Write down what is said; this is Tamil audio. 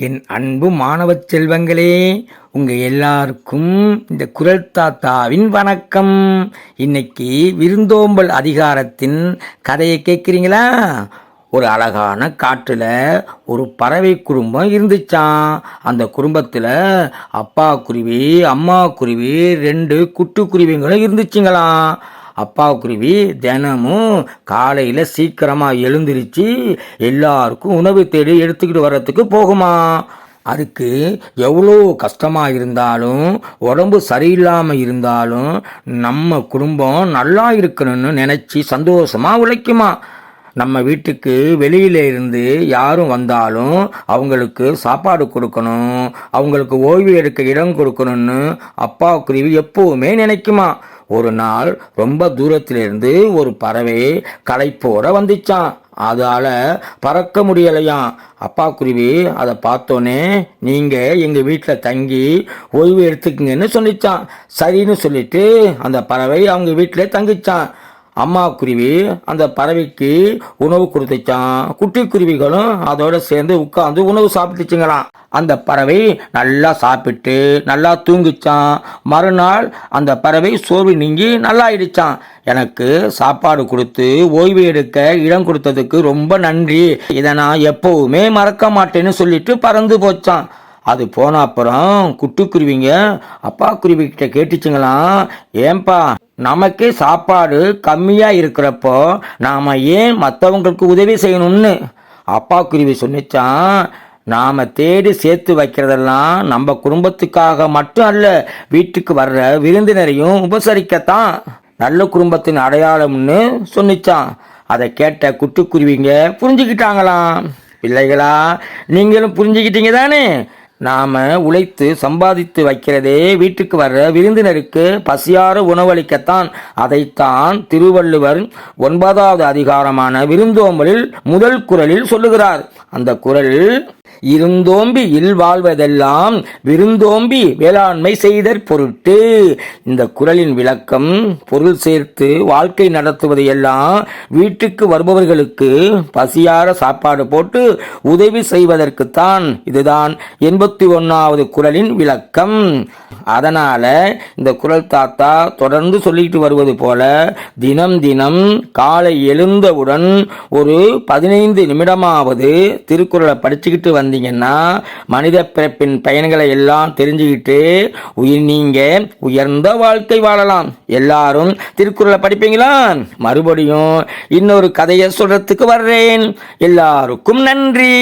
என் அன்பு மாணவ செல்வங்களே, உங்க எல்லாருக்கும் இந்த குரல் தாத்தாவின் வணக்கம். இன்னைக்கு விருந்தோம்பல் அதிகாரத்தின் கதையை கேட்குறீங்களா? ஒரு அழகான காட்டுல ஒரு பறவை குடும்பம் இருந்துச்சான். அந்த குடும்பத்துல அப்பா குருவி, அம்மா குருவி, 2 குட்டி குருவிங்களும் இருந்துச்சுங்களாம். அப்பா குருவி தினமும் காலையில் சீக்கிரமாக எழுந்திருச்சு எல்லாருக்கும் உணவு தேடி எடுத்துக்கிட்டு வர்றதுக்கு போகுமா. அதுக்கு எவ்வளோ கஷ்டமாக இருந்தாலும், உடம்பு சரியில்லாமல் இருந்தாலும் நம்ம குடும்பம் நல்லா இருக்கணும்னு நினச்சி சந்தோஷமாக உழைக்குமா. நம்ம வீட்டுக்கு வெளியில இருந்து யாரும் வந்தாலும் அவங்களுக்கு சாப்பாடு கொடுக்கணும், அவங்களுக்கு ஓய்வு எடுக்க இடம் கொடுக்கணும்னு அப்பா குருவி எப்பவுமே நினைக்குமா. ஒரு நாள் ரொம்ப தூரத்திலிருந்து ஒரு பறவை களைப்போட வந்துச்சான். அதால பறக்க முடியலையாம். அப்பா குருவி அதை பார்த்தோன்னே, நீங்க எங்க வீட்டில் தங்கி ஓய்வு எடுத்துக்குங்கன்னு சொல்லிச்சான். சரின்னு சொல்லிட்டு அந்த பறவை அவங்க வீட்டிலே தங்கிச்சான். அம்மா குருவி அந்த பறவைக்கு உணவு கொடுத்துச்சான். குட்டி குருவிகளும் அதோட சேர்ந்து உட்கார்ந்து உணவு சாப்பிட்டுச்சுங்களாம். அந்த பறவை நல்லா சாப்பிட்டு நல்லா தூங்கிச்சான். மறுநாள் அந்த பறவை சோர்வு நீங்கி நல்லா ஆயிடுச்சான். எனக்கு சாப்பாடு கொடுத்து ஓய்வு எடுக்க இடம் கொடுத்ததுக்கு ரொம்ப நன்றி, இதை நான் எப்பவுமே மறக்க மாட்டேன்னு சொல்லிட்டு பறந்து போச்சான். அது போன அப்புறம் குட்டிக்குருவிங்க அப்பா குருவி கிட்ட கேட்டுச்சுங்களாம், ஏன்பா நமக்கே சாப்பாடு கம்மியாக இருக்கிறப்போ நாம் ஏன் மற்றவங்களுக்கு உதவி செய்யணும்னு. அப்பா குருவி சொன்னிச்சான், நாம் தேடி சேர்த்து வைக்கிறதெல்லாம் நம்ம குடும்பத்துக்காக மட்டும் அல்ல, வீட்டுக்கு வர்ற விருந்தினரையும் உபசரிக்கத்தான் நல்ல குடும்பத்தின் அடையாளம்னு சொன்னிச்சான். அதை கேட்ட குட்டிக்குருவிங்க புரிஞ்சுக்கிட்டாங்களாம். பிள்ளைகளா, நீங்களும் புரிஞ்சுக்கிட்டீங்க தானே? நாம் உழைத்து சம்பாதித்து வைக்கிறதே வீட்டுக்கு வர்ற விருந்தினருக்கு பசியார உணவளிக்கத்தான். அதைத்தான் திருவள்ளுவர் 9வது அதிகாரமான விருந்தோம்பலில் முதல் குறளில் சொல்லுகிறார். அந்த குறள், இருந்தோம்பி இல்வாழ்வதெல்லாம் விருந்தோம்பி வேளாண்மை செய்தற் பொருட்டு. இந்த குறளின் விளக்கம், பொருள் சேர்த்து வாழ்க்கை நடத்துவது எல்லாம் வீட்டுக்கு வருபவர்களுக்கு பசியார சாப்பாடு போட்டு உதவி செய்வதற்குத்தான். இதுதான் 81வது குறளின் விளக்கம். அதனால இந்த குறள் தாத்தா தொடர்ந்து சொல்லிட்டு வருவது போல, தினம் தினம் காலை எழுந்தவுடன் ஒரு 15 நிமிடமாவது திருக்குறளை படிச்சுக்கிட்டு வந்தீங்கன்னா மனித பிறப்பின் பயன்களை எல்லாம் தெரிஞ்சுக்கிட்டு நீங்க உயர்ந்த வாழ்க்கை வாழலாம். எல்லாரும் திருக்குறளை படிப்பீங்களா? மறுபடியும் இன்னொரு கதையை சொல்றதுக்கு வர்றேன். எல்லாருக்கும் நன்றி.